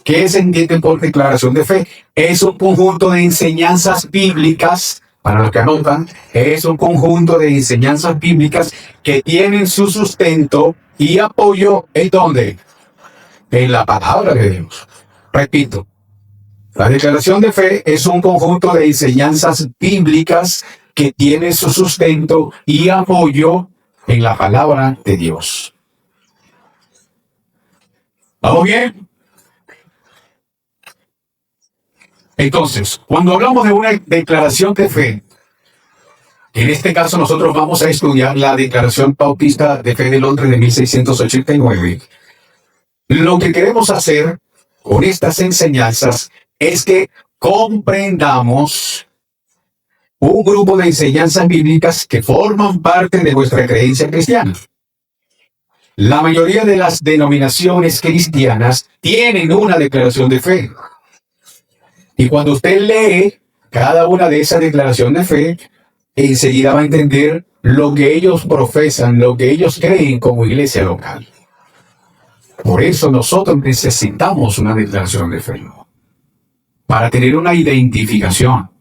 ¿Qué se entiende por declaración de fe? Es un conjunto de enseñanzas bíblicas, para los que anotan, es un conjunto de enseñanzas bíblicas que tienen su sustento y apoyo ¿en dónde? En la palabra de Dios. Repito, la declaración de fe es un conjunto de enseñanzas bíblicas que tiene su sustento y apoyo en la palabra de Dios. ¿Vamos bien? Entonces, cuando hablamos de una declaración de fe, en este caso nosotros vamos a estudiar la Declaración Bautista de Fe de Londres de 1689. Lo que queremos hacer con estas enseñanzas es que comprendamos un grupo de enseñanzas bíblicas que forman parte de nuestra creencia cristiana. La mayoría de las denominaciones cristianas tienen una declaración de fe. Y cuando usted lee cada una de esas declaraciones de fe, enseguida va a entender lo que ellos profesan, lo que ellos creen como iglesia local. Por eso nosotros necesitamos una declaración de fe, para tener una identificación.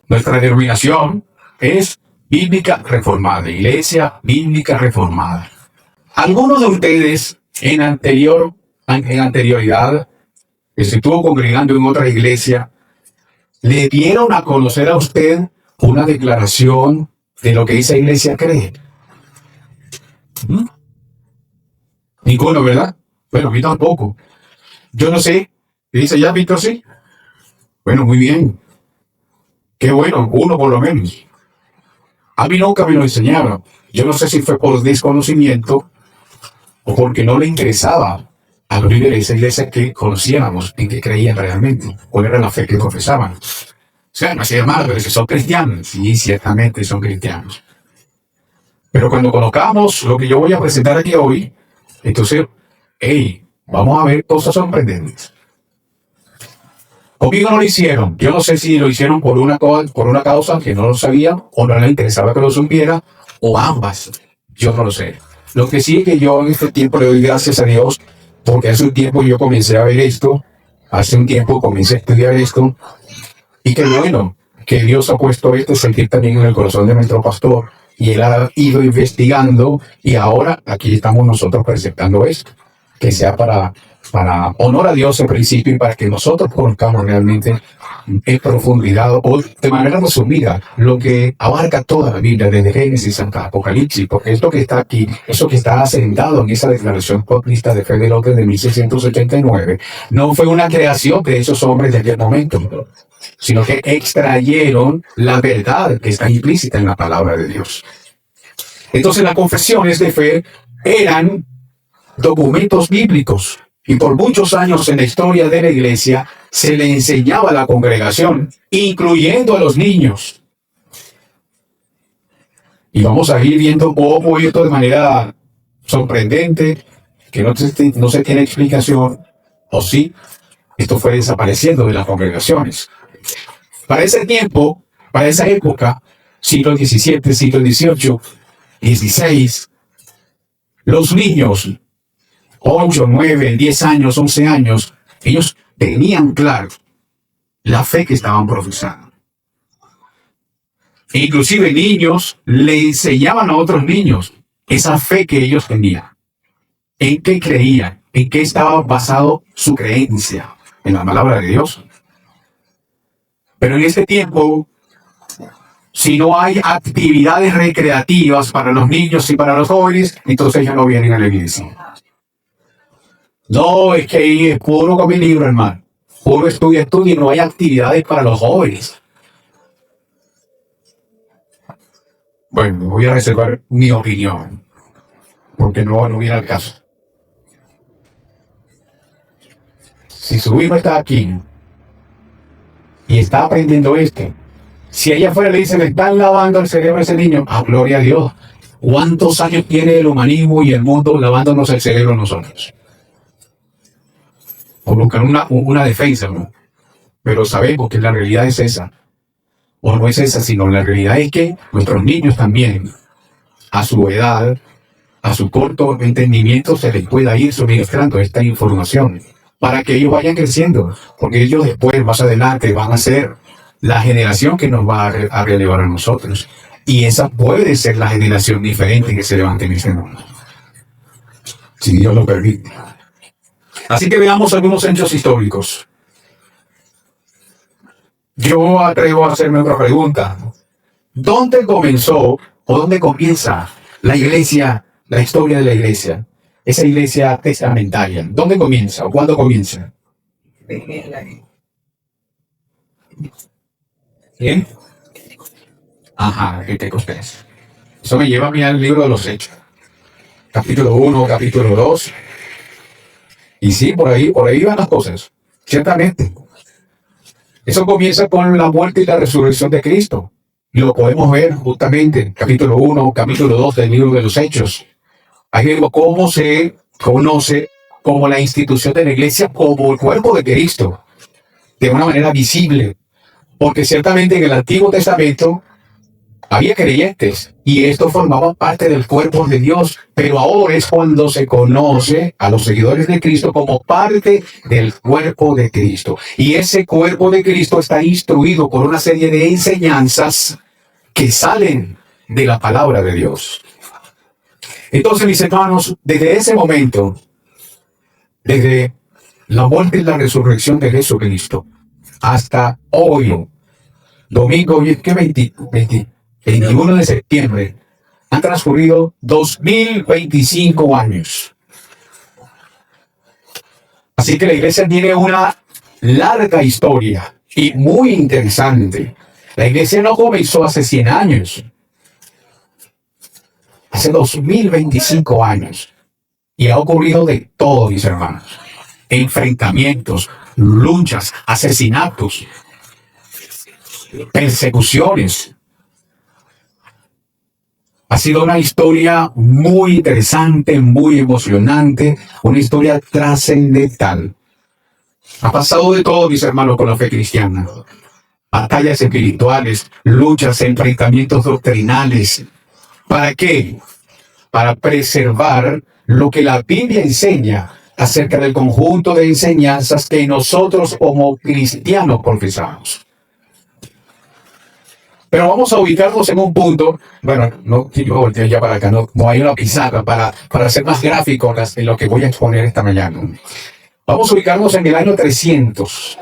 Nuestra denominación es Bíblica Reformada, Iglesia Bíblica Reformada. Algunos de ustedes en anterioridad, que se estuvo congregando en otra iglesia, le dieron a conocer a usted una declaración de lo que esa iglesia cree. Ninguno, ¿verdad? Bueno, a mí tampoco. Yo no sé. ¿Dice ya, Víctor, sí? Bueno, muy bien. Qué bueno, uno por lo menos. A mí nunca me lo enseñaron. Yo no sé si fue por desconocimiento o porque no le interesaba a los líderes de esa iglesia que conociéramos en que creían realmente, cuál era la fe que profesaban. O sea, no hacía mal, pero que son cristianos. Sí, ciertamente son cristianos. Pero cuando conozcamos lo que yo voy a presentar aquí hoy, entonces, vamos a ver cosas sorprendentes. Conmigo no lo hicieron. Yo no sé si lo hicieron por una causa que no lo sabían o no les interesaba que lo supiera, o ambas. Yo no lo sé. Lo que sí es que yo en este tiempo le doy gracias a Dios, porque hace un tiempo yo comencé a ver esto, hace un tiempo comencé a estudiar esto, y qué bueno que Dios ha puesto esto sentir también en el corazón de nuestro pastor, y él ha ido investigando, y ahora aquí estamos nosotros presentando esto, que sea para honor a Dios en principio y para que nosotros conozcamos realmente en profundidad o de manera resumida lo que abarca toda la Biblia desde Génesis hasta Apocalipsis, porque esto que está aquí, eso que está asentado en esa declaración bautista de fe de Londres de 1689, no fue una creación de esos hombres de aquel momento, sino que extrayeron la verdad que está implícita en la palabra de Dios. Entonces las confesiones de fe eran documentos bíblicos. Y por muchos años en la historia de la iglesia se le enseñaba a la congregación, incluyendo a los niños. Y vamos a ir viendo cómo esto de manera sorprendente, que no se tiene explicación, o sí, esto fue desapareciendo de las congregaciones. Para ese tiempo, para esa época, siglo XVII, siglo XVIII, XVI, los niños, 8, 9, 10 años, 11 años, ellos tenían claro la fe que estaban profesando. E inclusive niños le enseñaban a otros niños esa fe que ellos tenían. ¿En qué creían? ¿En qué estaba basado su creencia? En la palabra de Dios. Pero en este tiempo, si no hay actividades recreativas para los niños y para los jóvenes, entonces ya no vienen a la iglesia. No, es que es puro con mi libro, hermano. Puro estudio, y no hay actividades para los jóvenes. Bueno, voy a reservar mi opinión, porque no viene al caso. Si su hijo está aquí y está aprendiendo esto, si allá afuera le dicen, le están lavando el cerebro a ese niño, gloria a Dios. ¿Cuántos años tiene el humanismo y el mundo lavándonos el cerebro a nosotros? O buscar una defensa, ¿no? Pero sabemos que la realidad es esa. O no es esa, sino la realidad es que nuestros niños también, a su edad, a su corto entendimiento, se les pueda ir suministrando esta información. para que ellos vayan creciendo, porque ellos después, más adelante, van a ser la generación que nos va a relevar a nosotros. Y esa puede ser la generación diferente que se levante en ese mundo, si Dios lo permite. Así que veamos algunos hechos históricos. Yo atrevo a hacerme otra pregunta. ¿Dónde comenzó o dónde comienza la iglesia, la historia de la iglesia? Esa iglesia testamentaria. ¿Dónde comienza o cuándo comienza? ¿Bien? Ajá, Pentecostés. Eso me lleva a mirar el libro de los Hechos. Capítulo 1, capítulo 2. Y sí, por ahí van las cosas. Ciertamente. Eso comienza con la muerte y la resurrección de Cristo. Y lo podemos ver justamente en capítulo 1, capítulo 2 del libro de los Hechos. Ahí vemos cómo se conoce como la institución de la iglesia, como el cuerpo de Cristo, de una manera visible. Porque ciertamente en el Antiguo Testamento había creyentes y esto formaba parte del cuerpo de Dios, pero ahora es cuando se conoce a los seguidores de Cristo como parte del cuerpo de Cristo. Y ese cuerpo de Cristo está instruido por una serie de enseñanzas que salen de la palabra de Dios. Entonces, mis hermanos, desde ese momento, desde la muerte y la resurrección de Jesucristo, hasta hoy, domingo, ¿qué 21 de septiembre, han transcurrido 2025 años. Así que la iglesia tiene una larga historia y muy interesante. La iglesia no comenzó hace 100 años, hace 2025 años. Y ha ocurrido de todo, mis hermanos. Enfrentamientos, luchas, asesinatos, persecuciones. Ha sido una historia muy interesante, muy emocionante, una historia trascendental. Ha pasado de todo, mis hermanos, con la fe cristiana. Batallas espirituales, luchas, enfrentamientos doctrinales. ¿Para qué? Para preservar lo que la Biblia enseña acerca del conjunto de enseñanzas que nosotros como cristianos profesamos. Pero vamos a ubicarnos en un punto, bueno, no quiero voltear ya para acá, no hay una pizarra para ser más gráfico en lo que voy a exponer esta mañana. Vamos a ubicarnos en el año 300.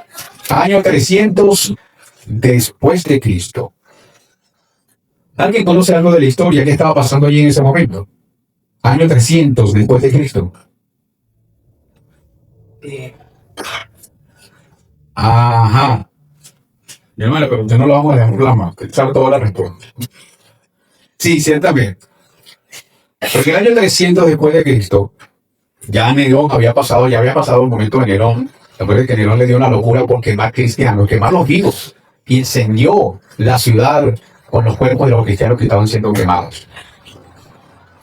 Año 300 después de Cristo. ¿Alguien conoce algo de la historia? ¿Qué estaba pasando allí en ese momento? Año 300 después de Cristo. Ajá. Mi hermano, pero usted no lo vamos a dejar más. Usted sabe toda la respuesta. Sí, ciertamente. Porque el año 300 después de Cristo, ya Nerón ya había pasado el momento de Nerón. Recuerden que Nerón le dio una locura por quemar cristianos, quemar los vivos, y encendió la ciudad con los cuerpos de los cristianos que estaban siendo quemados.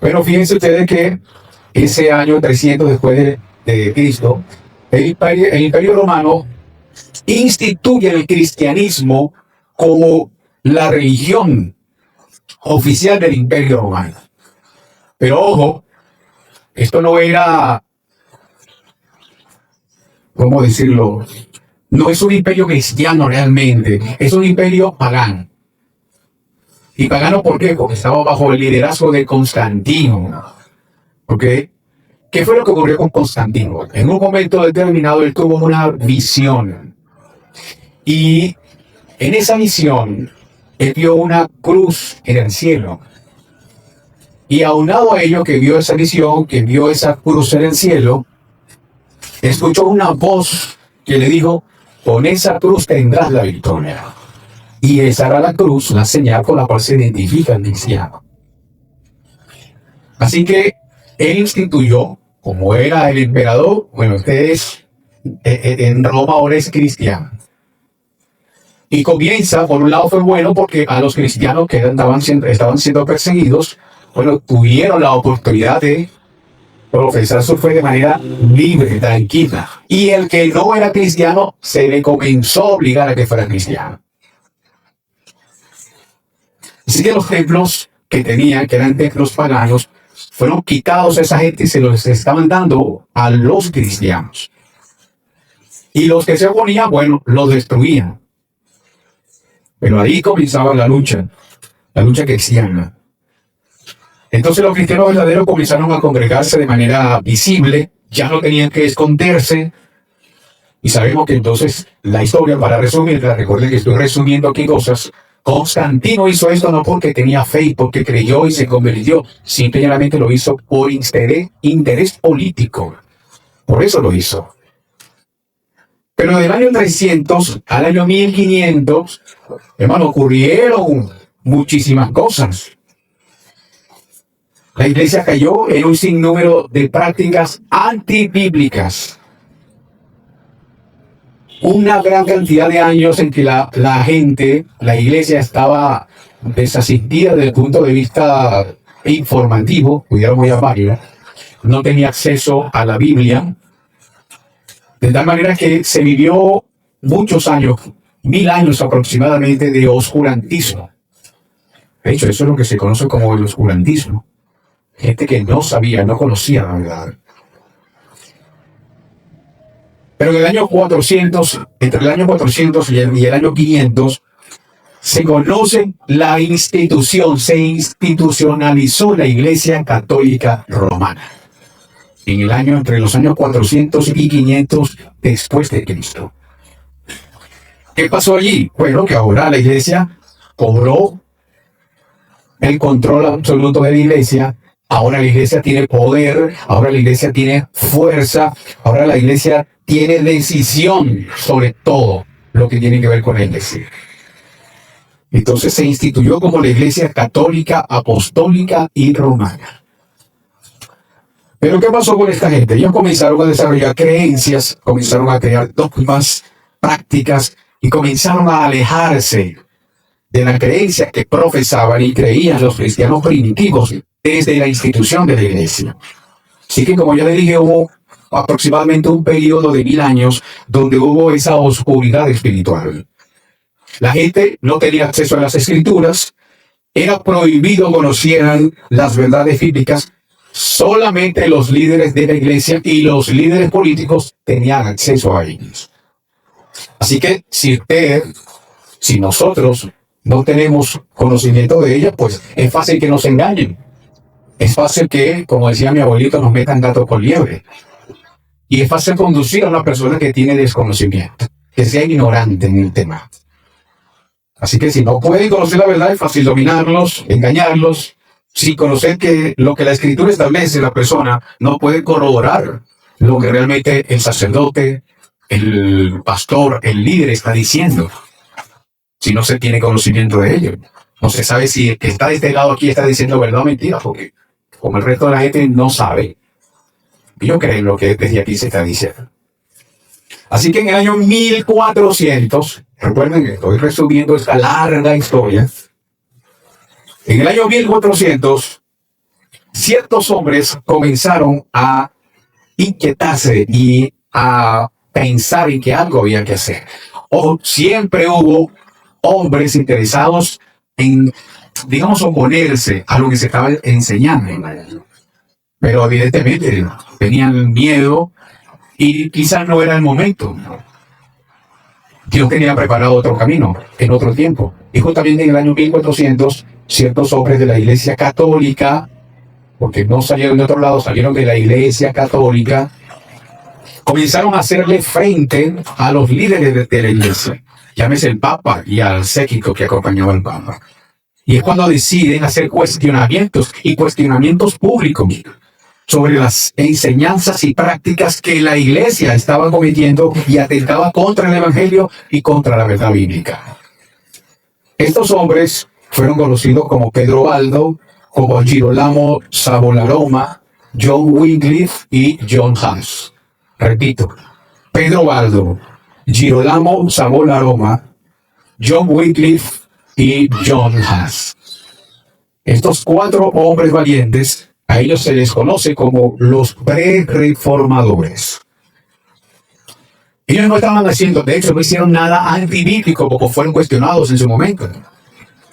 Pero fíjense ustedes que ese año 300 después de Cristo, el Imperio Romano instituye el cristianismo como la religión oficial del Imperio Romano. Pero ojo, esto no era, ¿cómo decirlo? No es un imperio cristiano realmente, es un imperio pagano. ¿Y pagano por qué? Porque estaba bajo el liderazgo de Constantino. ¿Ok? ¿Qué fue lo que ocurrió con Constantino? En un momento determinado él tuvo una visión. Y en esa visión, él vio una cruz en el cielo. Y aunado a ello que vio esa visión, que vio esa cruz en el cielo, escuchó una voz que le dijo, con esa cruz tendrás la victoria. Y esa era la cruz, la señal con la cual se identifica el cristiano. Así que él instituyó, como era el emperador, bueno, ustedes en Roma ahora es cristiano. Y comienza, por un lado fue bueno porque a los cristianos que estaban siendo perseguidos, bueno, tuvieron la oportunidad de profesar su fe de manera libre, tranquila. Y el que no era cristiano, se le comenzó a obligar a que fuera cristiano. Así que los templos que tenían, que eran templos paganos, fueron quitados a esa gente y se los estaban dando a los cristianos. Y los que se oponían, bueno, los destruían. Pero ahí comenzaba la lucha cristiana. Entonces los cristianos verdaderos comenzaron a congregarse de manera visible, ya no tenían que esconderse. Y sabemos que entonces la historia, para resumirla, recuerden que estoy resumiendo aquí cosas. Constantino hizo esto no porque tenía fe y porque creyó y se convirtió, simplemente lo hizo por interés político. Por eso lo hizo. Pero del año 300 al año 1500, hermano, ocurrieron muchísimas cosas. La iglesia cayó en un sinnúmero de prácticas antibíblicas. Una gran cantidad de años en que la iglesia estaba desasistida desde el punto de vista informativo, pudiéramos llamarla, no tenía acceso a la Biblia, de tal manera que se vivió muchos años, 1000 años aproximadamente, de oscurantismo. De hecho, eso es lo que se conoce como el oscurantismo. Gente que no sabía, no conocía la verdad. Pero en el año 400, entre el año 400 y el año 500, se conoce la institución, se institucionalizó la Iglesia Católica Romana. En el año, entre los años 400 y 500 después de Cristo. ¿Qué pasó allí? Bueno, que ahora la Iglesia cobró el control absoluto de la Iglesia. Ahora la Iglesia tiene poder, ahora la Iglesia tiene fuerza, ahora la Iglesia tiene decisión sobre todo lo que tiene que ver con la Iglesia. Entonces se instituyó como la Iglesia Católica, Apostólica y Romana. Pero ¿qué pasó con esta gente? Ellos comenzaron a desarrollar creencias, comenzaron a crear dogmas, prácticas, y comenzaron a alejarse de la creencia que profesaban y creían los cristianos primitivos desde la institución de la Iglesia. Así que, como ya les dije, hubo aproximadamente un periodo de 1000 años donde hubo esa oscuridad espiritual. La gente no tenía acceso a las Escrituras, era prohibido conocieran las verdades bíblicas. Solamente los líderes de la Iglesia y los líderes políticos tenían acceso a ellos. Así que si nosotros no tenemos conocimiento de ella, pues es fácil que nos engañen. Es fácil que, como decía mi abuelito, nos metan gato por liebre. Y es fácil conducir a una persona que tiene desconocimiento, que sea ignorante en el tema. Así que si no pueden conocer la verdad, es fácil dominarlos, engañarlos, sin conocer que lo que la Escritura establece, la persona no puede corroborar lo que realmente el sacerdote, el pastor, el líder está diciendo. Si no se tiene conocimiento de ello. No se sabe si el que está de este lado aquí está diciendo verdad o mentira, porque como el resto de la gente no sabe, yo creo en lo que desde aquí se está diciendo. Así que en el año 1400, recuerden que estoy resumiendo esta larga historia, en el año 1400, ciertos hombres comenzaron a inquietarse y a pensar en que algo había que hacer. O siempre hubo hombres interesados en, digamos, oponerse a lo que se estaba enseñando. Pero evidentemente tenían miedo y quizás no era el momento. Dios tenía preparado otro camino en otro tiempo. Y justamente en el año 1400, ciertos hombres de la Iglesia Católica, porque no salieron de otro lado, salieron de la Iglesia Católica, comenzaron a hacerle frente a los líderes de la Iglesia. Llámese el Papa y al séquito que acompañaba al Papa. Y es cuando deciden hacer cuestionamientos y cuestionamientos públicos sobre las enseñanzas y prácticas que la Iglesia estaba cometiendo y atentaba contra el Evangelio y contra la verdad bíblica. Estos hombres fueron conocidos como Pedro Baldo, como Girolamo Savonarola, John Wycliffe y John Huss. Repito, Pedro Baldo, Girolamo Savonarola, John Wycliffe y John Huss. Estos 4 hombres valientes, a ellos se les conoce como los pre-reformadores. Ellos no estaban haciendo, de hecho, no hicieron nada antibíblico, como fueron cuestionados en su momento.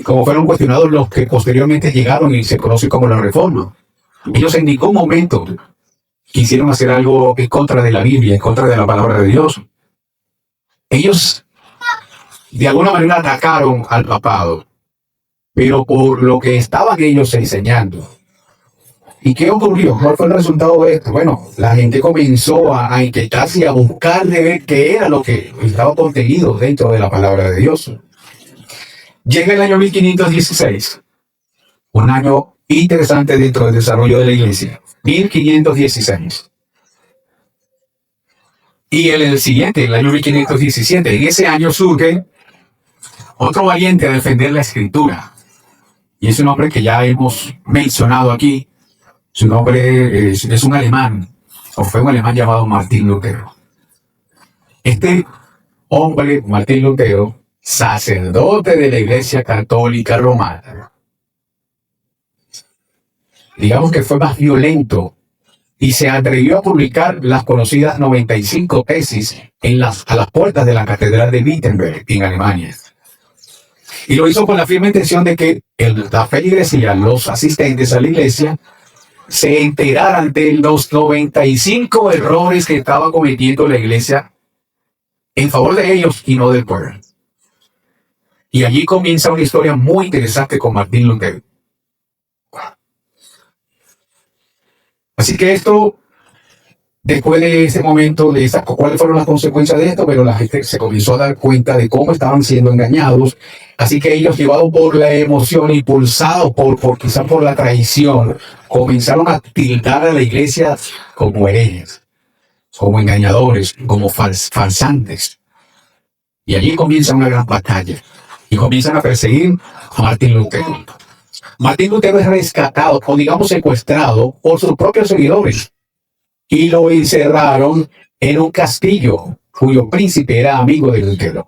Como fueron cuestionados los que posteriormente llegaron y se conoce como la Reforma. Ellos en ningún momento quisieron hacer algo en contra de la Biblia, en contra de la palabra de Dios. Ellos de alguna manera atacaron al papado, pero por lo que estaban ellos enseñando. ¿Y qué ocurrió? ¿Cuál fue el resultado de esto? Bueno, la gente comenzó a inquietarse y a buscar de ver qué era lo que estaba contenido dentro de la palabra de Dios. Llega el año 1516, un año interesante dentro del desarrollo de la iglesia. 1516. Y en el siguiente, el año 1517, en ese año surge otro valiente a defender la escritura. Y es un hombre que ya hemos mencionado aquí. Su nombre es un alemán, o fue un alemán llamado Martín Lutero. Este hombre, Martín Lutero, sacerdote de la Iglesia Católica Romana, digamos que fue más violento y se atrevió a publicar las conocidas 95 tesis a las puertas de la Catedral de Wittenberg, en Alemania. Y lo hizo con la firme intención de que la feligresía, los asistentes a la iglesia, se enteraran de los 95 errores que estaba cometiendo la iglesia en favor de ellos y no del pueblo. Y allí comienza una historia muy interesante con Martín Lutero. Así que esto, después de ese momento, ¿cuáles fueron las consecuencias de esto? Pero la gente se comenzó a dar cuenta de cómo estaban siendo engañados. Así que ellos, llevados por la emoción, impulsados quizás por la traición, comenzaron a tildar a la iglesia como herejes, como engañadores, como falsantes. Y allí comienza una gran batalla. Y comienzan a perseguir a Martín Lutero. Martín Lutero es rescatado, o digamos secuestrado, por sus propios seguidores. Y lo encerraron en un castillo, cuyo príncipe era amigo de Lutero.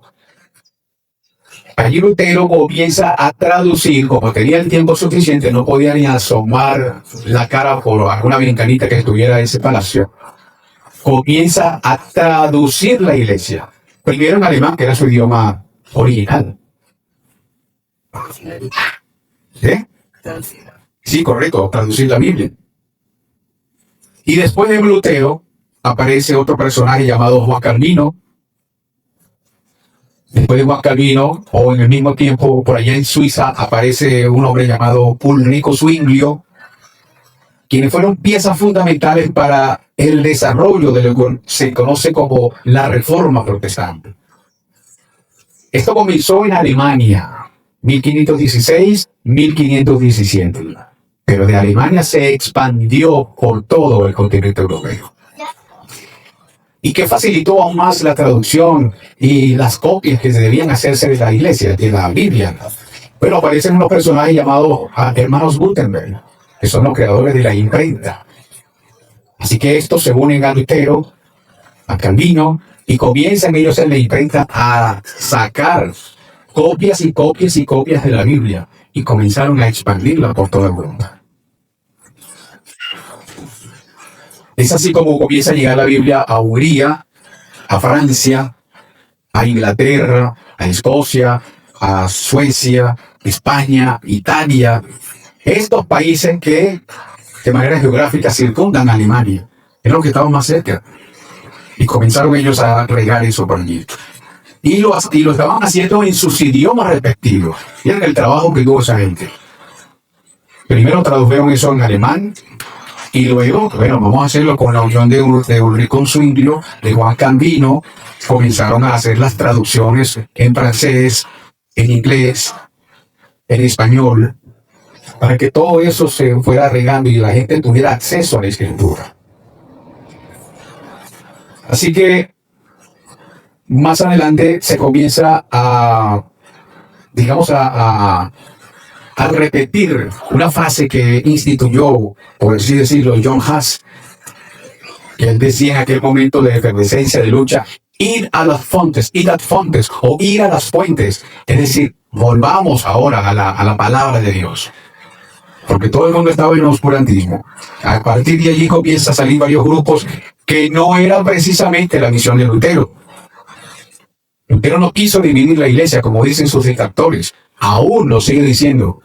Allí Lutero comienza a traducir, como tenía el tiempo suficiente, no podía ni asomar la cara por alguna ventanita que estuviera en ese palacio. Comienza a traducir la iglesia. Primero en alemán, que era su idioma original. ¿Eh? Sí, correcto, traducir la Biblia. Y después de Lutero aparece otro personaje llamado Juan Calvino. Después de Juan Calvino, o en el mismo tiempo, por allá en Suiza, aparece un hombre llamado Ulrico Zwinglio, quienes fueron piezas fundamentales para el desarrollo de lo que se conoce como la Reforma Protestante. Esto comenzó en Alemania, 1516-1517, pero de Alemania se expandió por todo el continente europeo. Y que facilitó aún más la traducción y las copias que se debían hacerse de la iglesia, de la Biblia. Pero aparecen unos personajes llamados hermanos Gutenberg, que son los creadores de la imprenta. Así que estos se unen a Lutero, a Calvino, y comienzan ellos en la imprenta a sacar copias y copias y copias de la Biblia, y comenzaron a expandirla por toda Europa. Es así como comienza a llegar la Biblia a Hungría, a Francia, a Inglaterra, a Escocia, a Suecia, España, Italia. Estos países que de manera geográfica circundan a Alemania. Es lo que estaba más cerca. Y comenzaron ellos a regar eso por allí. Y lo estaban haciendo en sus idiomas respectivos. Miren el trabajo que tuvo esa gente. Primero tradujeron eso en alemán. Y luego, bueno, vamos a hacerlo con la unión de Ulrico Zwinglio, de Juan Calvino. Comenzaron a hacer las traducciones en francés, en inglés, en español, para que todo eso se fuera regando y la gente tuviera acceso a la escritura. Así que, más adelante se comienza a, digamos, a repetir una frase que instituyó, por así decirlo, John Huss, que él decía en aquel momento de efervescencia, de lucha: ir a las fuentes, o ir a las fuentes. Es decir, volvamos ahora a la palabra de Dios. Porque todo el mundo estaba en el oscurantismo. A partir de allí comienza a salir varios grupos que no era precisamente la misión de Lutero. Lutero no quiso dividir la iglesia, como dicen sus detractores. Aún lo sigue diciendo.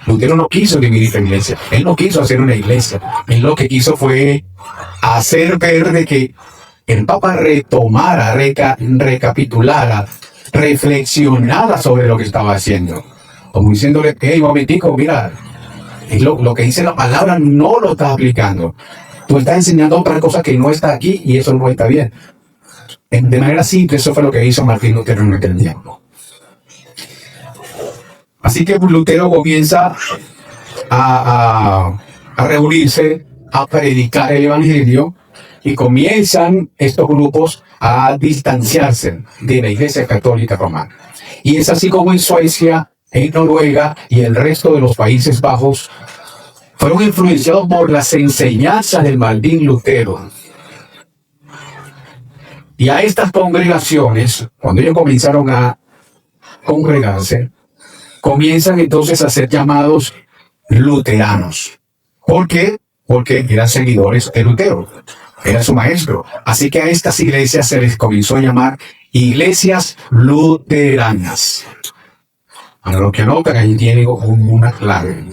Lutero no quiso dividir la iglesia. Él no quiso hacer una iglesia. Él lo que quiso fue hacer ver de que el Papa retomara, recapitulara, reflexionara sobre lo que estaba haciendo. Como diciéndole, hey, momentico, mira, lo que dice la palabra no lo estás aplicando. Tú estás enseñando otra cosa que no está aquí y eso no está bien. De manera simple, eso fue lo que hizo Martín Lutero en aquel tiempo. Así que Lutero comienza a reunirse, a predicar el Evangelio, y comienzan estos grupos a distanciarse de la Iglesia Católica Romana. Y es así como en Suecia, en Noruega y el resto de los Países Bajos fueron influenciados por las enseñanzas del Martín Lutero. Y a estas congregaciones, cuando ellos comenzaron a congregarse, comienzan entonces a ser llamados luteranos. ¿Por qué? Porque eran seguidores de Lutero, era su maestro. Así que a estas iglesias se les comenzó a llamar iglesias luteranas. Para los que anotan, ahí tienen una clave.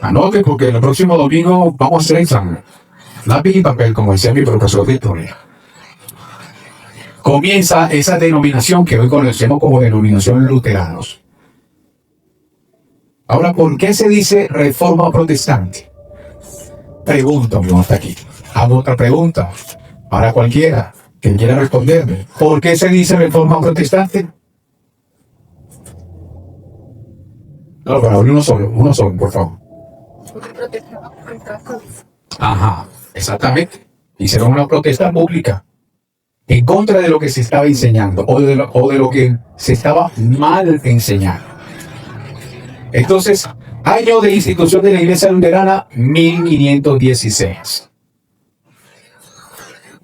Anote, porque el próximo domingo vamos a hacer examen. Lápiz y papel, como decía mi profesor de historia. Comienza esa denominación que hoy conocemos como denominación luteranos. Ahora, ¿por qué se dice reforma protestante? Pregunta, hasta aquí. Hago otra pregunta para cualquiera que quiera responderme. ¿Por qué se dice reforma protestante? No, para uno solo, por favor. Ajá, exactamente. Hicieron una protesta pública en contra de lo que se estaba enseñando o de lo que se estaba mal enseñando. Entonces, año de institución de la Iglesia Luterana, 1516.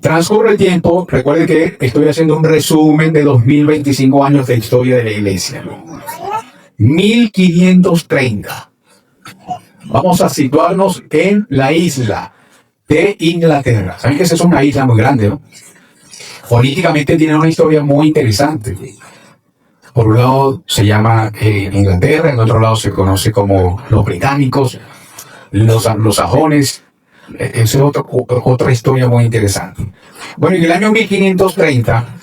Transcurre el tiempo, recuerden que estoy haciendo un resumen de 2025 años de historia de la Iglesia. 1530. Vamos a situarnos en la isla de Inglaterra. Saben que esa es una isla muy grande, ¿no? Políticamente tiene una historia muy interesante. Por un lado se llama Inglaterra, en otro lado se conoce como los británicos, los anglosajones. Esa es otra historia muy interesante. Bueno, en el año 1530,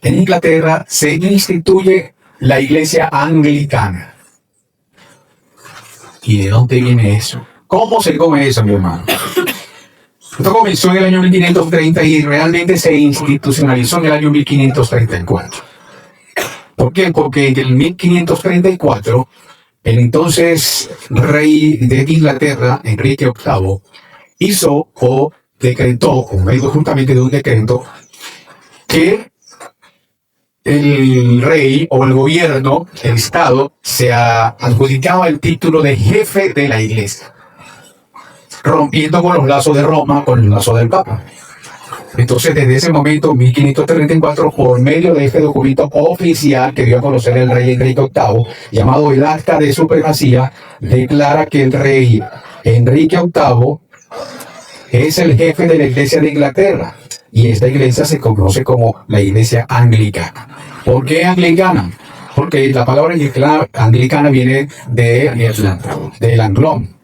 en Inglaterra se instituye la iglesia anglicana. ¿Y de dónde viene eso? ¿Cómo se come eso, mi hermano? Esto comenzó en el año 1530 y realmente se institucionalizó en el año 1534. ¿Por qué? Porque en el 1534, el entonces rey de Inglaterra, Enrique VIII, hizo o decretó, o medio justamente de un decreto, que el rey o el gobierno, el Estado, se adjudicaba el título de jefe de la iglesia, rompiendo con los lazos de Roma, con el lazo del Papa. Entonces, desde ese momento, 1534, por medio de este documento oficial que dio a conocer el rey Enrique VIII, llamado el Acta de Supremacía, declara que el rey Enrique VIII es el jefe de la Iglesia de Inglaterra. Y esta iglesia se conoce como la Iglesia Anglicana. ¿Por qué anglicana? Porque la palabra anglicana viene del anglón,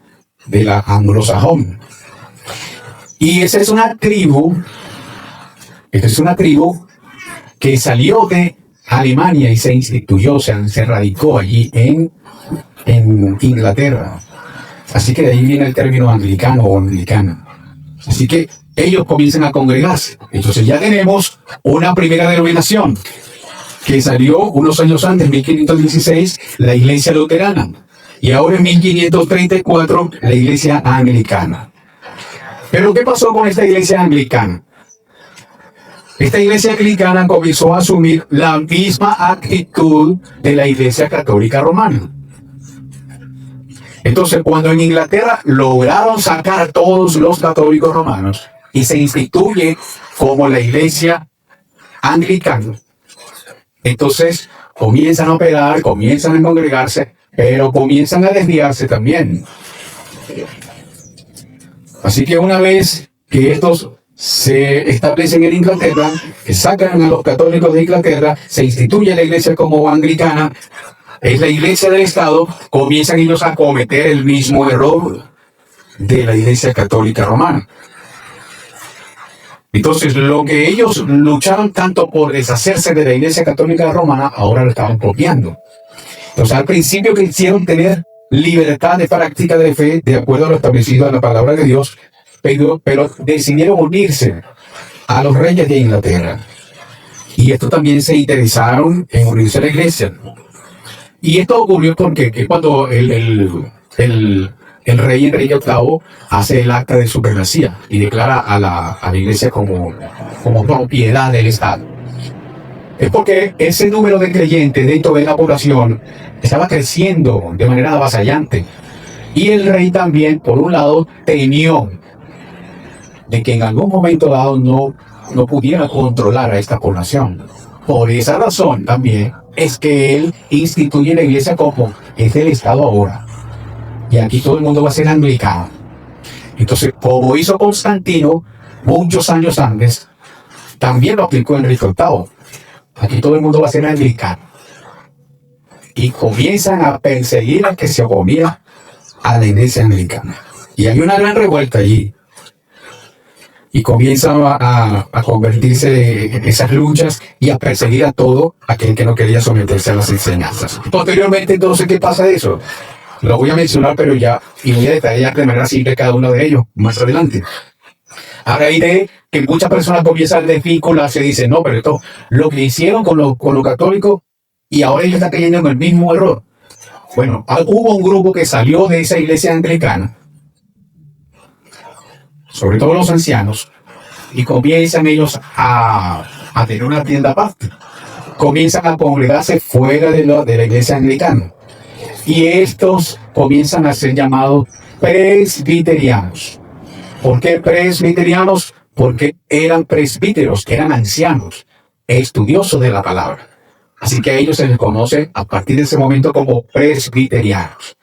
de la anglosajón. Y esa es una tribu. Esta es una tribu que salió de Alemania y se instituyó, se radicó allí en Inglaterra. Así que de ahí viene el término anglicano o anglicana. Así que ellos comienzan a congregarse. Entonces ya tenemos una primera denominación que salió unos años antes, en 1516, la Iglesia Luterana. Y ahora en 1534, la Iglesia Anglicana. Pero ¿qué pasó con esta Iglesia Anglicana? Esta iglesia anglicana comenzó a asumir la misma actitud de la Iglesia Católica Romana. Entonces, cuando en Inglaterra lograron sacar a todos los católicos romanos y se instituye como la Iglesia Anglicana, entonces comienzan a operar, comienzan a congregarse, pero comienzan a desviarse también. Así que una vez que estos se establecen en Inglaterra, que sacan a los católicos de Inglaterra, se instituye la iglesia como anglicana, es la iglesia del Estado, comienzan ellos a cometer el mismo error de la Iglesia Católica Romana. Entonces, lo que ellos lucharon tanto por deshacerse de la Iglesia Católica Romana, ahora lo estaban copiando. Entonces, al principio quisieron tener libertad de práctica de fe, de acuerdo a lo establecido en la palabra de Dios, pero decidieron unirse a los reyes de Inglaterra. Y esto también se interesaron en unirse a la iglesia. Y esto ocurrió porque que cuando el rey Enrique VIII hace el acta de supremacía y declara a la iglesia como propiedad del Estado. Es porque ese número de creyentes dentro de la población estaba creciendo de manera avasallante. Y el rey también, por un lado, temió de que en algún momento dado no pudiera controlar a esta población. Por esa razón también es que él instituye la iglesia como es el Estado ahora. Y aquí todo el mundo va a ser anglicano. Entonces, como hizo Constantino muchos años antes, también lo aplicó Enrique VIII. Aquí todo el mundo va a ser anglicano. Y comienzan a perseguir a que se oponga a la iglesia anglicana. Y hay una gran revuelta allí. Y comienzan a convertirse en esas luchas y a perseguir a todo aquel que no quería someterse a las enseñanzas. Posteriormente, entonces, ¿qué pasa de eso? Lo voy a mencionar, pero ya, y voy a detallar de manera simple cada uno de ellos más adelante. A raíz de que muchas personas comienzan a desvincularse, dicen, no, pero esto, lo que hicieron con los católicos, y ahora ellos están cayendo en el mismo error. Bueno, hubo un grupo que salió de esa iglesia anglicana, sobre todo los ancianos, y comienzan ellos a tener una tienda aparte. Comienzan a congregarse fuera de la iglesia anglicana. Y estos comienzan a ser llamados presbiterianos. ¿Por qué presbiterianos? Porque eran presbíteros, eran ancianos, estudiosos de la palabra. Así que a ellos se les conoce a partir de ese momento como presbiterianos.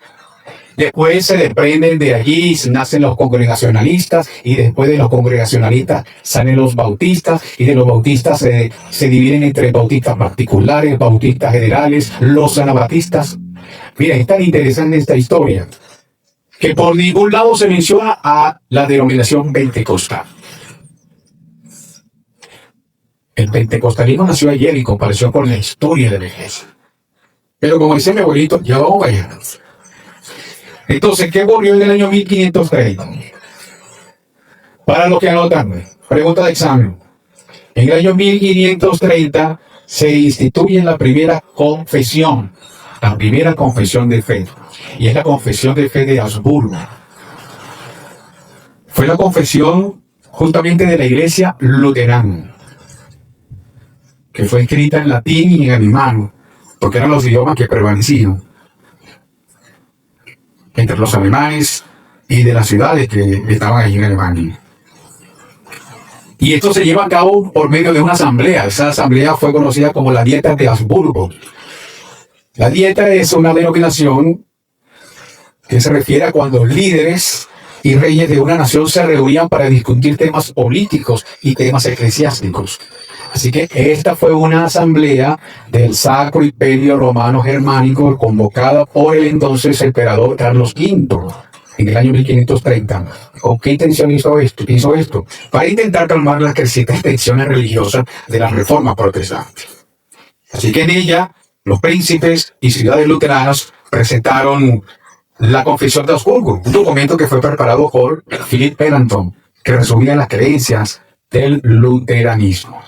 Después se desprenden de allí, nacen los congregacionalistas, y después de los congregacionalistas salen los bautistas, y de los bautistas se dividen entre bautistas particulares, bautistas generales, los anabatistas. Mira, es tan interesante esta historia, que por ningún lado se menciona a la denominación pentecostal. El pentecostalismo nació ayer y compareció con la historia de la iglesia. Pero como dice mi abuelito, ya vamos allá. Entonces, ¿qué ocurrió en el año 1530? Para los que anotan, pregunta de examen. En el año 1530 se instituye la primera confesión de fe, y es la confesión de fe de Habsburgo. Fue la confesión justamente de la iglesia luterana, que fue escrita en latín y en alemán, porque eran los idiomas que prevalecían entre los alemanes y de las ciudades que estaban allí en Alemania. Y esto se lleva a cabo por medio de una asamblea. Esa asamblea fue conocida como la Dieta de Habsburgo. La Dieta es una denominación que se refiere a cuando líderes y reyes de una nación se reunían para discutir temas políticos y temas eclesiásticos. Así que esta fue una asamblea del Sacro Imperio Romano Germánico convocada por el entonces emperador Carlos V en el año 1530. ¿Con qué intención hizo esto? Para intentar calmar las crecientes tensiones religiosas de la Reforma Protestante. Así que en ella, los príncipes y ciudades luteranas presentaron la Confesión de Habsburgo, un documento que fue preparado por Philip Melanchthon, que resumía las creencias del luteranismo.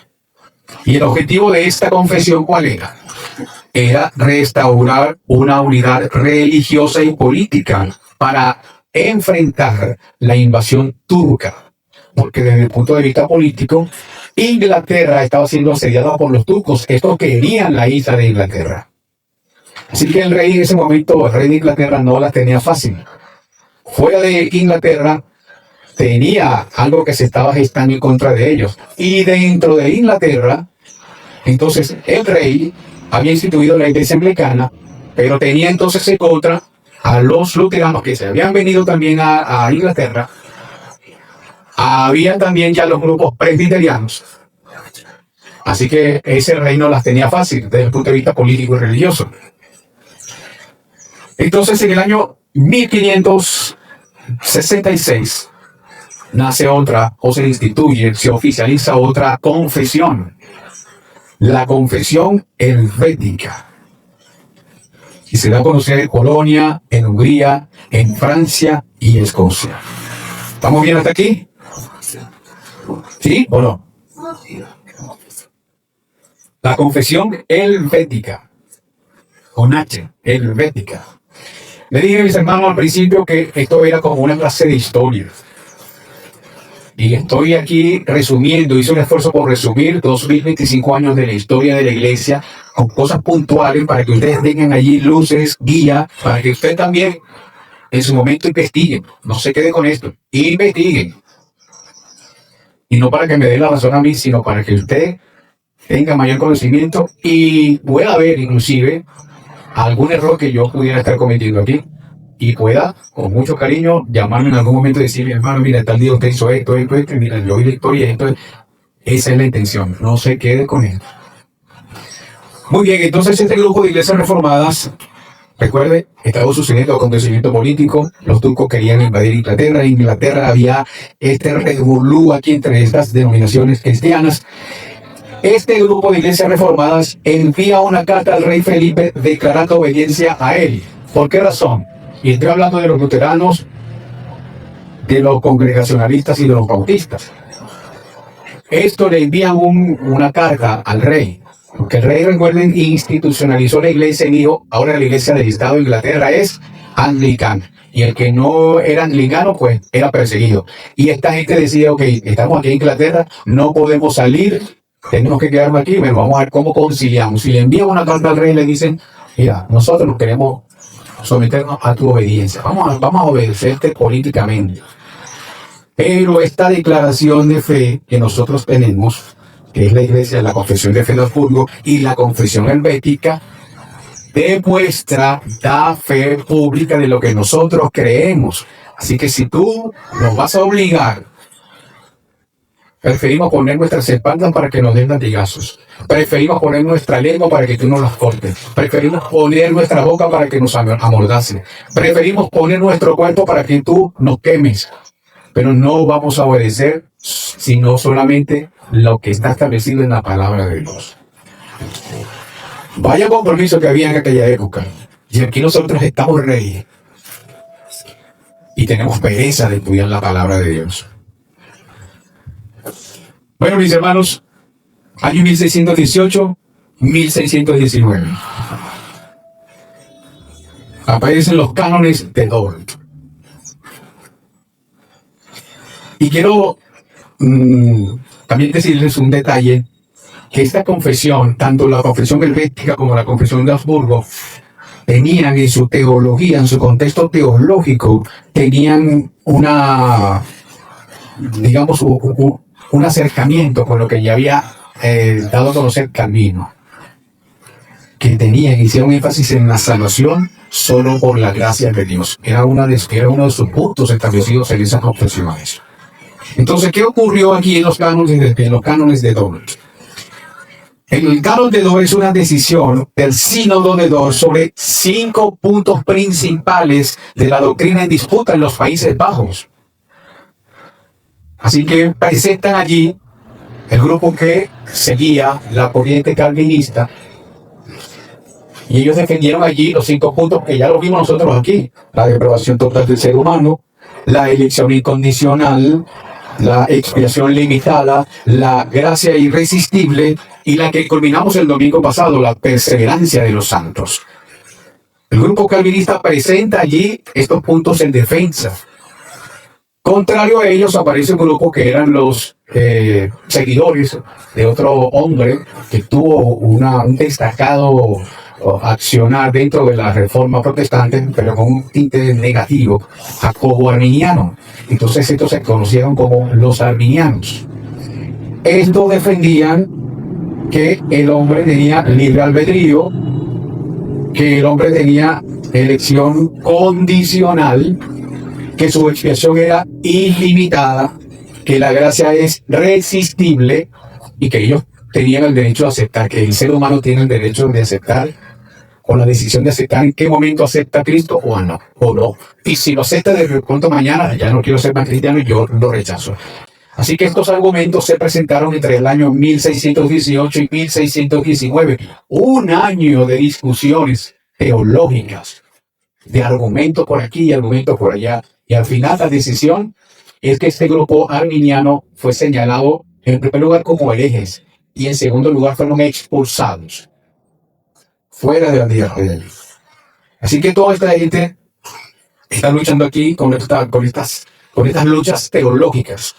Y el objetivo de esta confesión, ¿cuál era? Era restaurar una unidad religiosa y política para enfrentar la invasión turca. Porque desde el punto de vista político, Inglaterra estaba siendo asediada por los turcos. Estos querían la isla de Inglaterra. Así que el rey en ese momento, el rey de Inglaterra, no la tenía fácil. Fuera de Inglaterra, tenía algo que se estaba gestando en contra de ellos. Y dentro de Inglaterra, entonces el rey había instituido la iglesia anglicana, pero tenía entonces en contra a los luteranos que se habían venido también a Inglaterra. Había también ya los grupos presbiterianos. Así que ese rey no las tenía fácil desde el punto de vista político y religioso. Entonces en el año 1566, nace otra o se instituye, se oficializa otra confesión, la confesión helvética. Y se da a conocer en Polonia, en Hungría, en Francia y Escocia. ¿Estamos bien hasta aquí? ¿Sí o no? La confesión helvética, con H, helvética. Le dije a mis hermanos al principio que esto era como una clase de historia. Y estoy aquí resumiendo, hice un esfuerzo por resumir 2025 años de la historia de la iglesia con cosas puntuales para que ustedes tengan allí luces, guía, para que ustedes también en su momento investiguen. No se queden con esto, investiguen. Y no para que me dé la razón a mí, sino para que usted tenga mayor conocimiento y pueda ver inclusive algún error que yo pudiera estar cometiendo aquí. Y pueda, con mucho cariño, llamarme en algún momento y decirle, hermano, mira, tal día usted hizo esto, mira, yo vi la historia, esto. Esa es la intención, no se quede con él. Muy bien, entonces este grupo de iglesias reformadas, recuerde, estaba sucediendo acontecimiento político, los turcos querían invadir Inglaterra, en Inglaterra había este revolú aquí entre estas denominaciones cristianas. Este grupo de iglesias reformadas envía una carta al rey Felipe declarando obediencia a él. ¿Por qué razón? Y estoy hablando de los luteranos, de los congregacionalistas y de los bautistas. Esto le envían una carta al rey, porque el rey, recuerden, institucionalizó la iglesia y dijo, ahora la iglesia del Estado de Inglaterra es anglicana. Y el que no era anglicano, pues era perseguido. Y esta gente decía, ok, estamos aquí en Inglaterra, no podemos salir, tenemos que quedarnos aquí, pero vamos a ver cómo conciliamos. Si le envían una carta al rey, le dicen, mira, nosotros queremos someternos a tu obediencia. Vamos a obedecerte políticamente. Pero esta declaración de fe que nosotros tenemos, que es la iglesia, la confesión de fe de Habsburgo y la confesión helvética, demuestra la fe pública de lo que nosotros creemos. Así que si tú nos vas a obligar, preferimos poner nuestras espaldas para que nos den latigazos. Preferimos poner nuestra lengua para que tú nos las cortes. Preferimos poner nuestra boca para que nos amordaces. Preferimos poner nuestro cuerpo para que tú nos quemes. Pero no vamos a obedecer sino solamente lo que está establecido en la palabra de Dios. Vaya compromiso que había en aquella época. Y aquí nosotros estamos reyes. Y tenemos pereza de estudiar la palabra de Dios. Bueno, mis hermanos, año 1618, 1619. Aparecen los cánones de Dort. Y quiero también decirles un detalle, que esta confesión, tanto la confesión helvética como la confesión de Habsburgo, tenían en su teología, en su contexto teológico, tenían digamos, un acercamiento con lo que ya había dado a conocer Calvino, que hicieron énfasis en la salvación solo por la gracia de Dios. Era uno de sus puntos establecidos en esas confesiones. Entonces, ¿qué ocurrió aquí en los cánones de Dort? El canon de Dort es una decisión del sínodo de Dort sobre 5 puntos principales de la doctrina en disputa en los Países Bajos. Así que presentan allí el grupo que seguía la corriente calvinista y ellos defendieron allí los 5 puntos que ya lo vimos nosotros aquí: la depravación total del ser humano, la elección incondicional, la expiación limitada, la gracia irresistible y la que culminamos el domingo pasado, la perseverancia de los santos. El grupo calvinista presenta allí estos puntos en defensa. Contrario a ellos aparece un grupo que eran los seguidores de otro hombre que tuvo un destacado accionar dentro de la Reforma protestante, pero con un tinte negativo, Jacobo Arminiano. Entonces estos se conocieron como los arminianos. Estos defendían que el hombre tenía libre albedrío, que el hombre tenía elección condicional, que su expiación era ilimitada, que la gracia es resistible y que ellos tenían el derecho de aceptar, que el ser humano tiene el derecho de aceptar con la decisión de aceptar en qué momento acepta a Cristo o no, o no. Y si lo acepta de pronto mañana, ya no quiero ser más cristiano, yo lo rechazo. Así que estos argumentos se presentaron entre el año 1618 y 1619. Un año de discusiones teológicas, de argumentos por aquí y argumentos por allá. Y al final la decisión es que este grupo arminiano fue señalado en primer lugar como herejes y en segundo lugar fueron expulsados fuera de la tierra de Dios. Así que toda esta gente está luchando aquí con estas luchas teológicas.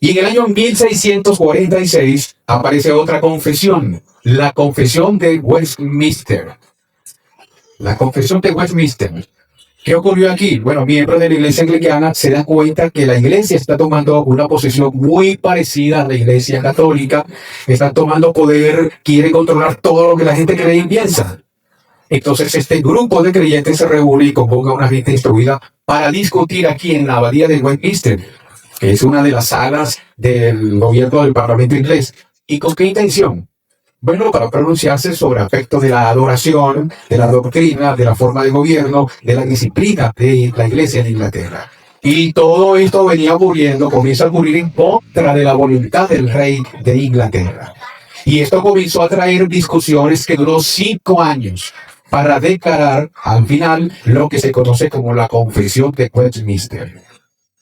Y en el año 1646 aparece otra confesión, la Confesión de Westminster. La Confesión de Westminster. ¿Qué ocurrió aquí? Bueno, miembros de la Iglesia Anglicana se dan cuenta que la Iglesia está tomando una posición muy parecida a la Iglesia Católica. Está tomando poder, quiere controlar todo lo que la gente cree y piensa. Entonces este grupo de creyentes se reúne y convoca a una gente instruida para discutir aquí en la abadía de Westminster, que es una de las salas del gobierno del Parlamento inglés. ¿Y con qué intención? Bueno, para pronunciarse sobre aspectos de la adoración, de la doctrina, de la forma de gobierno, de la disciplina de la Iglesia en Inglaterra. Y todo esto comienza a ocurrir en contra de la voluntad del rey de Inglaterra. Y esto comenzó a traer discusiones que duró 5 años para declarar al final lo que se conoce como la Confesión de Westminster.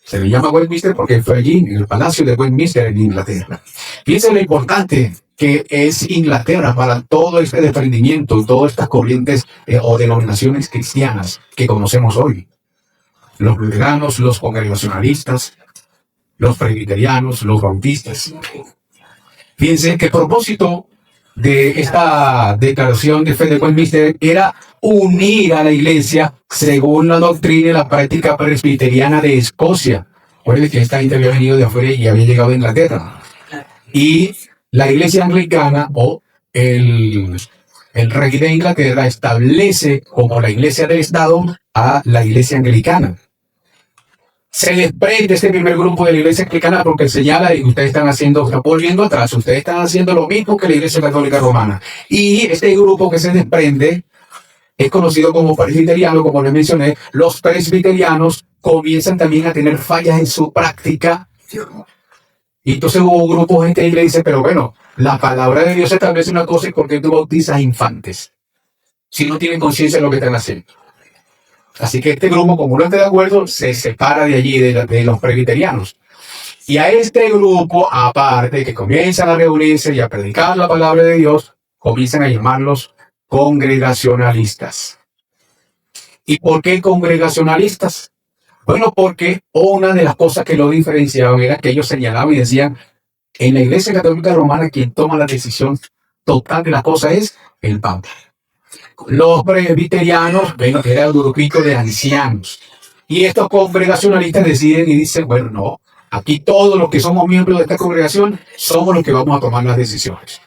Se le llama Westminster porque fue allí, en el Palacio de Westminster, en Inglaterra. Piensen lo importante que es Inglaterra para todo este desprendimiento, todas estas corrientes o denominaciones cristianas que conocemos hoy. Los luteranos, los congregacionalistas, los presbiterianos, los bautistas. Fíjense que el propósito de esta declaración de fe de Westminster era unir a la Iglesia según la doctrina y la práctica presbiteriana de Escocia. Recuerden que esta gente había venido de afuera y había llegado a Inglaterra. Y la Iglesia Anglicana o el rey de Inglaterra establece como la Iglesia del Estado a la Iglesia Anglicana. Se desprende este primer grupo de la Iglesia Anglicana porque señala y ustedes están volviendo atrás, ustedes están haciendo lo mismo que la Iglesia Católica Romana. Y este grupo que se desprende es conocido como presbiteriano, como les mencioné. Los presbiterianos comienzan también a tener fallas en su práctica. Y entonces hubo un grupo de gente y le dice, pero bueno, la palabra de Dios establece una cosa y ¿por qué tú bautizas infantes? Si no tienen conciencia de lo que están haciendo. Así que este grupo, como no está de acuerdo, se separa de allí, de los presbiterianos. Y a este grupo, aparte que comienzan a reunirse y a predicar la palabra de Dios, comienzan a llamarlos congregacionalistas. ¿Y por qué congregacionalistas? Bueno, porque una de las cosas que lo diferenciaban era que ellos señalaban y decían, en la Iglesia Católica Romana quien toma la decisión total de la cosa es el Papa. Los presbiterianos, bueno, era el grupito de ancianos. Y estos congregacionalistas deciden y dicen, bueno, no, aquí todos los que somos miembros de esta congregación somos los que vamos a tomar las decisiones.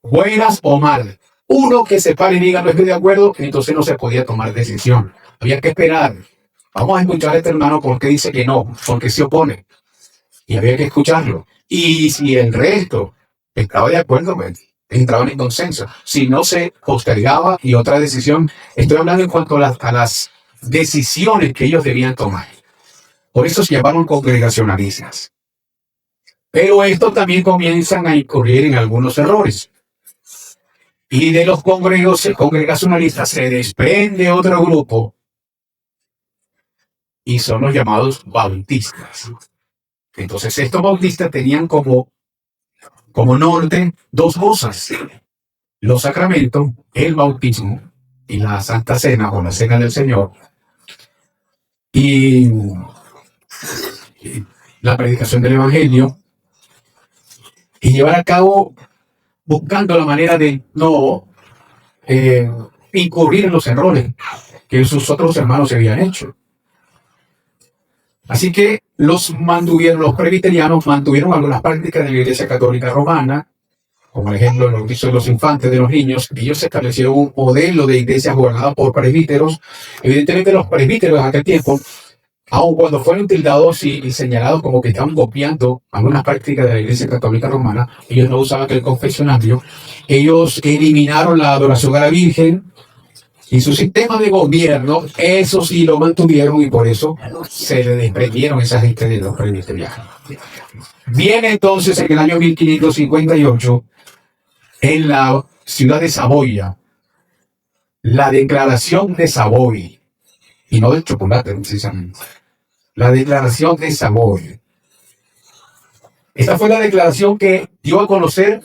Buenas o malas. Uno que se pare y diga no estoy de acuerdo, entonces no se podía tomar decisión. Había que esperar. Vamos a escuchar a este hermano porque dice que no, porque se opone. Y había que escucharlo. Y si el resto estaba de acuerdo, pues, entraban en consenso. Si no, se postergaba y otra decisión. Estoy hablando en cuanto a las decisiones que ellos debían tomar. Por eso se llamaron congregacionalistas. Pero estos también comienzan a incurrir en algunos errores. Y de los congregacionalistas se desprende otro grupo y son los llamados bautistas. Entonces estos bautistas tenían como norte dos cosas: los sacramentos, el bautismo y la Santa Cena o la Cena del Señor, y la predicación del Evangelio, y llevar a cabo buscando la manera de no incurrir en los errores que sus otros hermanos se habían hecho. Así que los presbiterianos mantuvieron algunas prácticas de la Iglesia Católica Romana, como por ejemplo el bautizo de los infantes, de los niños. Ellos establecieron un modelo de iglesia gobernada por presbíteros. Evidentemente los presbíteros en aquel tiempo, aun cuando fueron tildados y señalados como que estaban copiando algunas prácticas de la Iglesia Católica Romana, ellos no usaban el confesionario. Ellos eliminaron la adoración a la Virgen Y su sistema de gobierno, eso sí lo mantuvieron y por eso se le desprendieron esa gente de los presbiterianos. Viene entonces en el año 1558, en la ciudad de Saboya, la Declaración de Savoy, y no del chocolate precisamente, la Declaración de Savoy. Esta fue la declaración que dio a conocer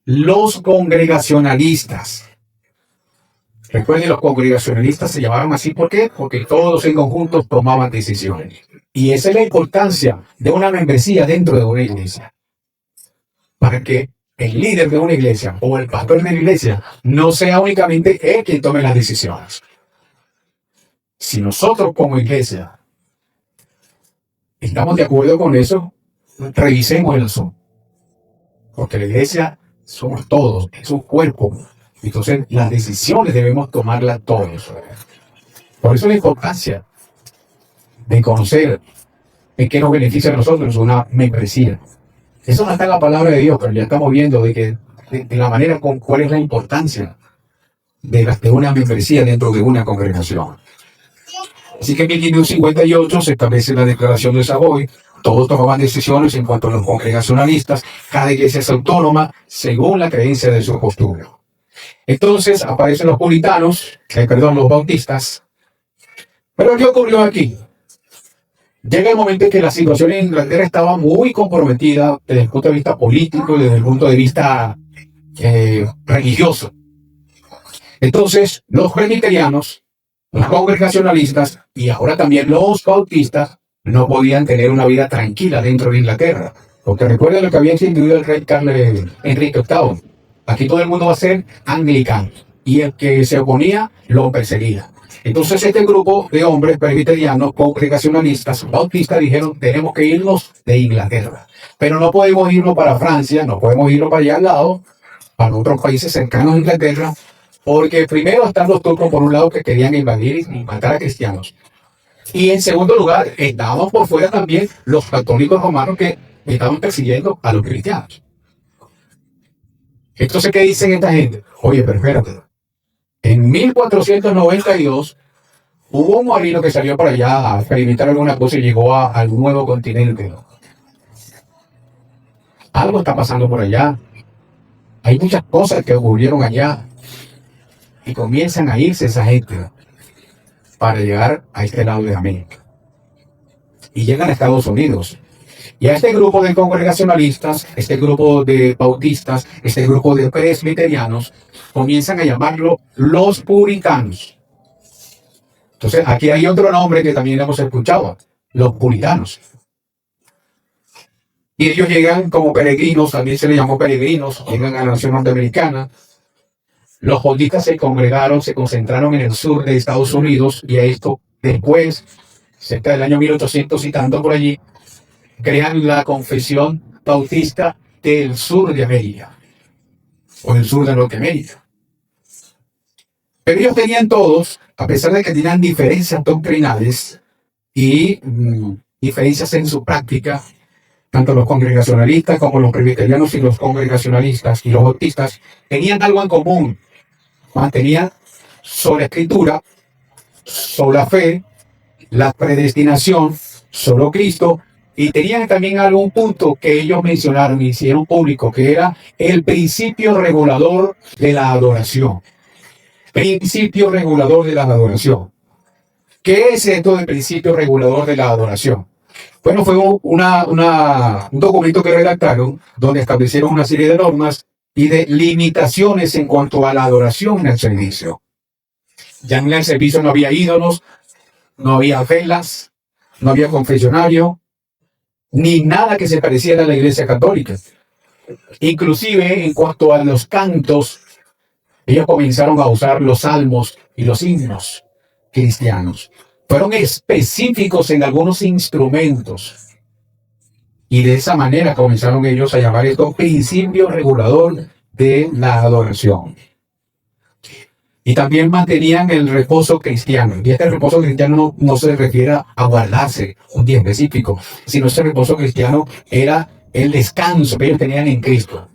los congregacionalistas. Recuerden, los congregacionalistas se llamaban así, ¿por qué? Porque todos en conjunto tomaban decisiones. Y esa es la importancia de una membresía dentro de una iglesia. Para que el líder de una iglesia o el pastor de la iglesia no sea únicamente él quien tome las decisiones. Si nosotros como iglesia estamos de acuerdo con eso, revisemos el asunto. Porque la iglesia somos todos, es un cuerpo. Entonces las decisiones debemos tomarlas todos. Por eso la importancia de conocer en qué nos beneficia a nosotros una membresía. Eso no está en la palabra de Dios, pero ya estamos viendo de la manera con cuál es la importancia de una membresía dentro de una congregación. Así que en 1558 se establece la Declaración de Savoy. Todos tomaban decisiones en cuanto a los congregacionalistas. Cada iglesia es autónoma según la creencia de su postura. Entonces aparecen los puritanos, los bautistas. Pero ¿qué ocurrió aquí? Llega el momento en que la situación en Inglaterra estaba muy comprometida desde el punto de vista político y desde el punto de vista religioso. Entonces, los presbiterianos, los congregacionalistas y ahora también los bautistas no podían tener una vida tranquila dentro de Inglaterra. Porque recuerden lo que había instituido el rey Enrique VIII. Aquí todo el mundo va a ser anglicano. Y el que se oponía lo perseguía. Entonces este grupo de hombres presbiterianos, congregacionalistas, bautistas dijeron, tenemos que irnos de Inglaterra. Pero no podemos irnos para Francia, no podemos irnos para allá al lado, para otros países cercanos a Inglaterra, porque primero están los turcos por un lado que querían invadir y matar a cristianos. Y en segundo lugar, estábamos por fuera también los católicos romanos que estaban persiguiendo a los cristianos. Entonces, ¿qué dicen esta gente? Oye, pero espérate. En 1492 hubo un marino que salió para allá a experimentar alguna cosa y llegó al nuevo continente. Algo está pasando por allá. Hay muchas cosas que ocurrieron allá. Y comienzan a irse esa gente para llegar a este lado de América. Y llegan a Estados Unidos. Y a este grupo de congregacionalistas, este grupo de bautistas, este grupo de presbiterianos, comienzan a llamarlo los puritanos. Entonces, aquí hay otro nombre que también hemos escuchado, los puritanos. Y ellos llegan como peregrinos, también se les llamó peregrinos, llegan a la nación norteamericana. Los bautistas se congregaron, se concentraron en el sur de Estados Unidos, y a esto después, cerca del año 1800 y tanto por allí, crean la Confesión Bautista del sur de América, o del sur de Norteamérica. Pero ellos tenían todos, a pesar de que tenían diferencias doctrinales y diferencias en su práctica, tanto los congregacionalistas como los presbiterianos y los congregacionalistas y los bautistas, tenían algo en común. Mantenían sola escritura, sola fe, la predestinación, solo Cristo, y tenían también algún punto que ellos mencionaron y hicieron público, que era el principio regulador de la adoración. Principio regulador de la adoración. ¿Qué es esto del principio regulador de la adoración? Bueno, fue un documento que redactaron donde establecieron una serie de normas y de limitaciones en cuanto a la adoración en el servicio. Ya en el servicio no había ídolos, no había velas, no había confesionario, ni nada que se pareciera a la Iglesia Católica. Inclusive en cuanto a los cantos, ellos comenzaron a usar los salmos y los himnos cristianos. Fueron específicos en algunos instrumentos. Y de esa manera comenzaron ellos a llamar esto principio regulador de la adoración. Y también mantenían el reposo cristiano. Y este reposo cristiano no se refiere a guardarse un día específico, sino ese reposo cristiano era el descanso que ellos tenían en Cristo.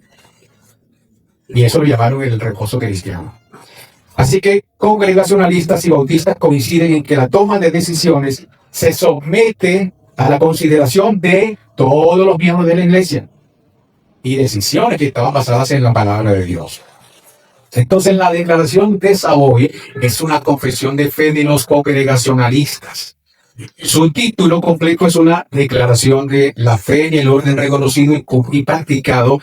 Y eso lo llamaron el reposo cristiano. Así que congregacionalistas y bautistas coinciden en que la toma de decisiones se somete a la consideración de todos los miembros de la iglesia y decisiones que estaban basadas en la palabra de Dios. Entonces, la declaración de Savoy es una confesión de fe de los congregacionalistas. Su título completo es una declaración de la fe en el orden reconocido y practicado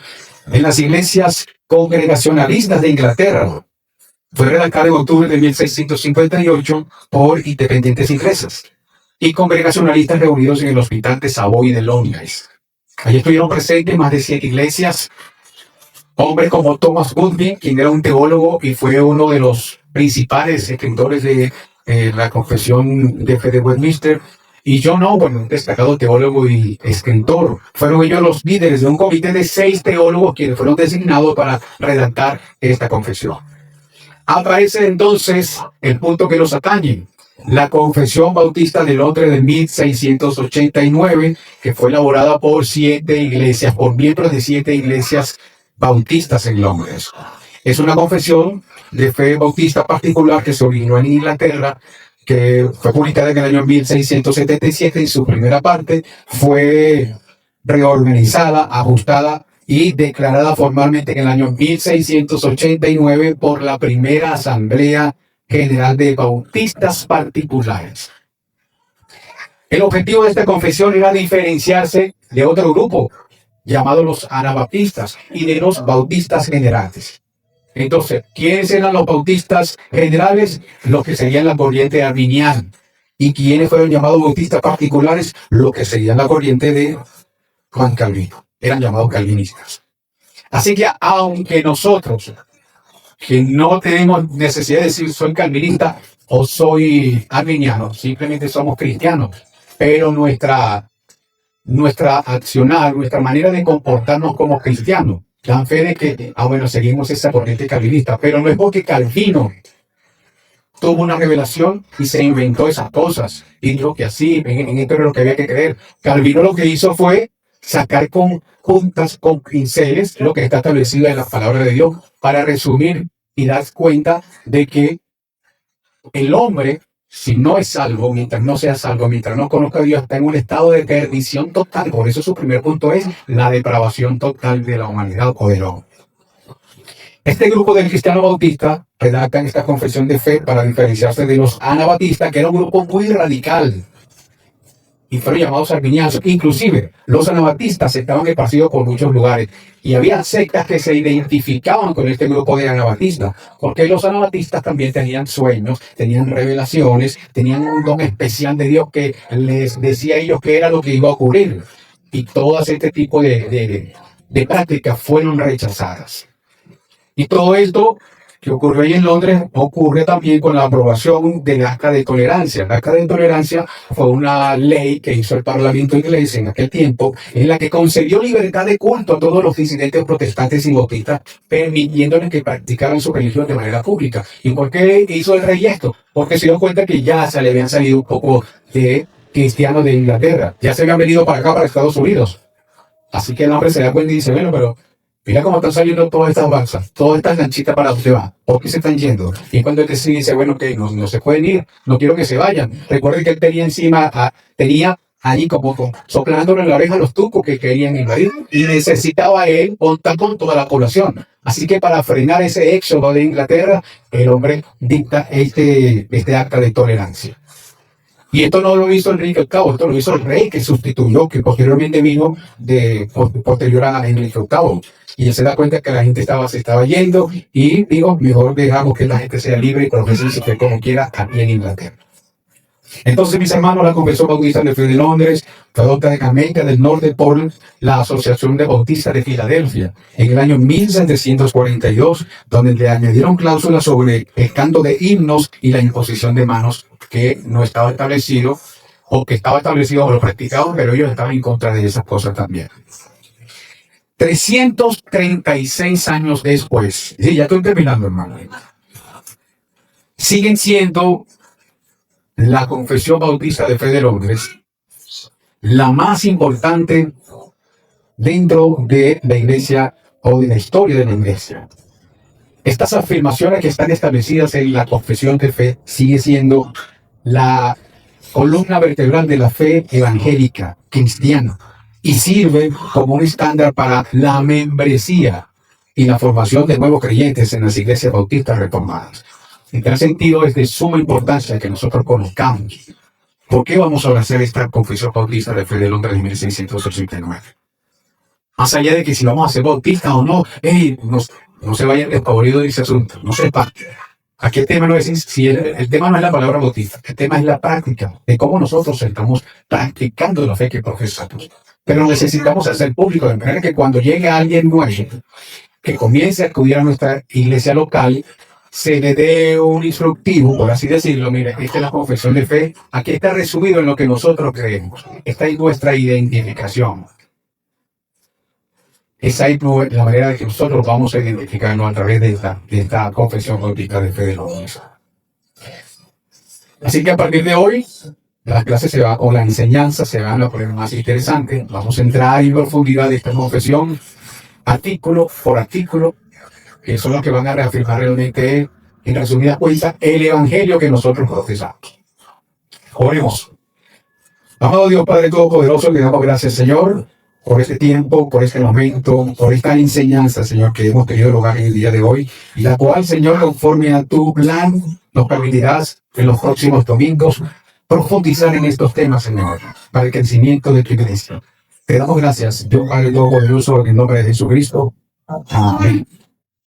en las iglesias congregacionalistas de Inglaterra. Fue redactada en octubre de 1658 por independientes ingleses y congregacionalistas reunidos en el Hospital de Savoy de Londres. Allí estuvieron presentes más de 100 iglesias. Hombres como Thomas Goodwin, quien era un teólogo y fue uno de los principales escritores de la Confesión de Fe de Westminster, y John Owen, un destacado teólogo y escritor. Fueron ellos los líderes de un comité de 6 teólogos quienes fueron designados para redactar esta confesión. Aparece entonces el punto que nos atañe. La Confesión Bautista de Londres de 1689, que fue elaborada por 7 iglesias, por miembros de 7 iglesias bautistas en Londres. Es una confesión de fe bautista particular que se originó en Inglaterra, que fue publicada en el año 1677 y su primera parte fue reorganizada, ajustada y declarada formalmente en el año 1689 por la primera Asamblea General de Bautistas Particulares. El objetivo de esta confesión era diferenciarse de otro grupo llamados los anabaptistas y de los bautistas generales. Entonces, ¿quiénes eran los bautistas generales? Los que seguían la corriente arminiana. ¿Y quiénes fueron llamados bautistas particulares? Los que seguían la corriente de Juan Calvino. Eran llamados calvinistas. Así que, aunque nosotros, que no tenemos necesidad de decir soy calvinista o soy arminiano, simplemente somos cristianos, pero nuestra accionar, nuestra manera de comportarnos como cristianos, dan fe de que, seguimos esa corriente calvinista, pero no es porque Calvino tuvo una revelación y se inventó esas cosas y dijo que así, en esto era lo que había que creer. Calvino lo que hizo fue sacar con juntas, con pinceles, lo que está establecido en la palabra de Dios, para resumir y dar cuenta de que el hombre, si no es salvo, mientras no sea salvo, mientras no conozca a Dios, está en un estado de perdición total. Por eso su primer punto es la depravación total de la humanidad o del hombre. Este grupo de cristianos bautistas redactan esta confesión de fe para diferenciarse de los anabatistas, que era un grupo muy radical y fueron llamados arminianos. Inclusive, los anabatistas estaban esparcidos por muchos lugares y había sectas que se identificaban con este grupo de anabatistas, porque los anabatistas también tenían sueños, tenían revelaciones, tenían un don especial de Dios que les decía a ellos qué era lo que iba a ocurrir. Y todas este tipo de prácticas fueron rechazadas. Y todo esto que ocurrió ahí en Londres ocurre también con la aprobación del Acta de Tolerancia. El Acta de Tolerancia fue una ley que hizo el Parlamento inglés en aquel tiempo, en la que concedió libertad de culto a todos los disidentes protestantes y bautistas, permitiéndoles que practicaran su religión de manera pública. ¿Y por qué hizo el rey esto? Porque se dio cuenta que ya se le habían salido un poco de cristianos de Inglaterra. Ya se habían venido para acá, para Estados Unidos. Así que el hombre se da cuenta y dice, bueno, pero mira cómo están saliendo todas estas balsas, todas estas lanchitas para dónde van, ¿por qué se están yendo? Y cuando él dice, bueno, que no se pueden ir, no quiero que se vayan. Recuerden que él tenía encima, tenía ahí como soplándole en la oreja a los tucos que querían invadir y necesitaba él contar con toda la población. Así que para frenar ese éxodo de Inglaterra, el hombre dicta este acta de tolerancia. Y esto no lo hizo Enrique VIII, esto lo hizo el rey que sustituyó, que posteriormente vino posterior a Enrique VIII. Y él se da cuenta que la gente se estaba yendo y digo, mejor dejamos que la gente sea libre y profese su fe como quiera aquí en Inglaterra. Entonces, mis hermanos, la Confesión Bautista de Fe de Londres fue adoptada en América del Norte por la Asociación de Bautistas de Filadelfia en el año 1742, donde le añadieron cláusulas sobre el canto de himnos y la imposición de manos, que no estaba establecido, o que estaba establecido o lo practicaban, pero ellos estaban en contra de esas cosas también. 336 años después, sí, ya estoy terminando, hermano, siguen siendo la Confesión Bautista de Fe de Londres la más importante dentro de la iglesia o de la historia de la iglesia. Estas afirmaciones que están establecidas en la confesión de fe sigue siendo la columna vertebral de la fe evangélica cristiana y sirve como un estándar para la membresía y la formación de nuevos creyentes en las iglesias bautistas reformadas. En tal sentido, es de suma importancia que nosotros conozcamos por qué vamos a hacer esta confesión bautista de fe del hombre de 1689. Más allá de que si vamos a ser bautistas o no, no se vayan despavoridos de ese asunto, no sepa. Aquí el tema no es si el tema no es la palabra bautista, el tema es la práctica, de cómo nosotros estamos practicando la fe que profesamos. Pero necesitamos hacer público, de manera que cuando llegue alguien nuevo, que comience a acudir a nuestra iglesia local, se le dé un instructivo, por así decirlo. Mire, esta es la confesión de fe, aquí está resumido en lo que nosotros creemos, esta es nuestra identificación. Esa es la manera de que nosotros vamos a identificarnos a través de esta confesión bautista de fe de los hombres. Así que a partir de hoy, las clases o la enseñanza se van a poner más interesantes. Vamos a entrar en profundidad de esta confesión, artículo por artículo, que son los que van a reafirmar realmente, en resumidas cuentas, el evangelio que nosotros profesamos. Oremos. Amado Dios Padre Todopoderoso, le damos gracias, Señor, por este tiempo, por este momento, por esta enseñanza, Señor, que hemos tenido lugar en el día de hoy, y la cual, Señor, conforme a tu plan, nos permitirás en los próximos domingos profundizar en estos temas, Señor, para el crecimiento de tu iglesia. Te damos gracias, Dios Padre Todopoderoso, en el nombre de Jesucristo. Amén.